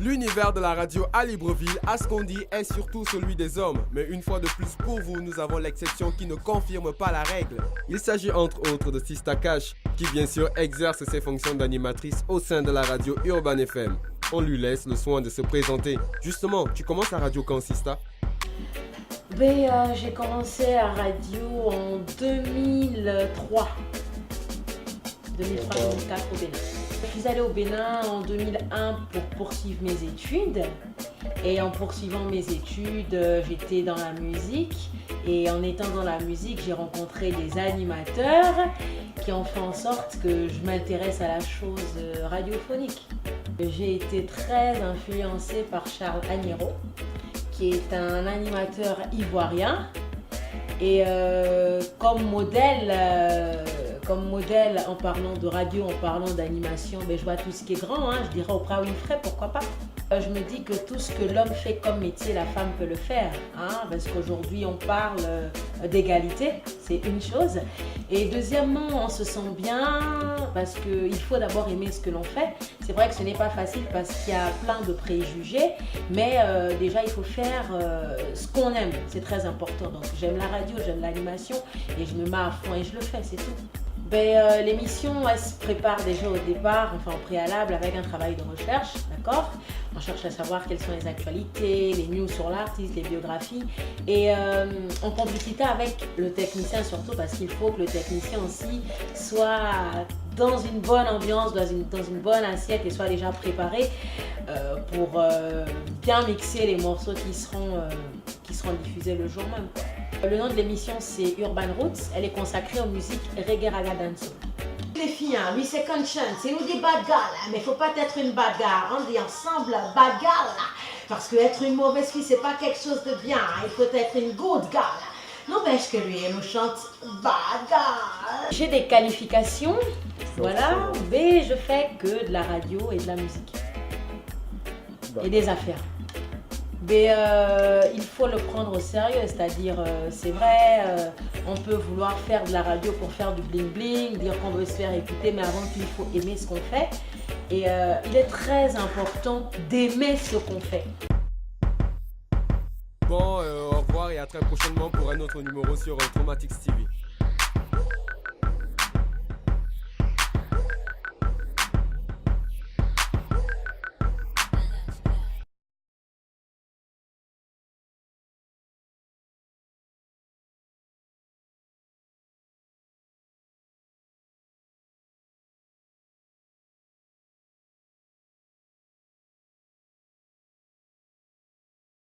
L'univers de la radio à Libreville, à ce qu'on dit, est surtout celui des hommes. Mais une fois de plus, pour vous, nous avons l'exception qui ne confirme pas la règle. Il s'agit entre autres de Sista Cash, qui bien sûr exerce ses fonctions d'animatrice au sein de la radio Urban FM. On lui laisse le soin de se présenter. Justement, tu commences la radio quand, Sista? J'ai commencé la radio en 2003. 2003-2004 au Bénin. Je suis allée au Bénin en 2001 pour poursuivre mes études. Et en poursuivant mes études, j'étais dans la musique. Et en étant dans la musique, j'ai rencontré des animateurs qui ont fait en sorte que je m'intéresse à la chose radiophonique. J'ai été très influencée par Charles Agnero, qui est un animateur ivoirien. Et comme modèle, en parlant de radio, en parlant d'animation, je vois tout ce qui est grand, je dirais Oprah Winfrey, pourquoi pas. Je me dis que tout ce que l'homme fait comme métier, la femme peut le faire, parce qu'aujourd'hui on parle d'égalité, c'est une chose. Et deuxièmement, on se sent bien parce qu'il faut d'abord aimer ce que l'on fait. C'est vrai que ce n'est pas facile parce qu'il y a plein de préjugés, mais déjà il faut faire ce qu'on aime, c'est très important. Donc j'aime la radio, j'aime l'animation et je me mets à fond et je le fais, c'est tout. L'émission, elle se prépare déjà au départ, enfin au préalable, avec un travail de recherche, d'accord? On cherche à savoir quelles sont les actualités, les news sur l'artiste, les biographies, et en complicité avec le technicien surtout, parce qu'il faut que le technicien aussi soit dans une bonne ambiance, dans une bonne assiette et soit déjà préparé pour bien mixer les morceaux qui seront diffusés le jour même, quoi. Le nom de l'émission, c'est Urban Roots. Elle est consacrée aux musiques reggae, raga, dancehall. Les filles, lui c'est conscience, c'est nous des bad girls, mais il faut pas être une bad girl. On dit ensemble bad girl, parce que être une mauvaise fille, c'est pas quelque chose de bien. Il faut être une good girl. N'empêche que lui, elle nous chante bad girl. J'ai des qualifications, voilà, mais je fais que de la radio et de la musique. Et des affaires. Mais il faut le prendre au sérieux, c'est-à-dire, c'est vrai, on peut vouloir faire de la radio pour faire du bling-bling, dire qu'on veut se faire écouter, mais avant tout, il faut aimer ce qu'on fait. Et il est très important d'aimer ce qu'on fait. Bon, au revoir et à très prochainement pour un autre numéro sur Traumatics TV.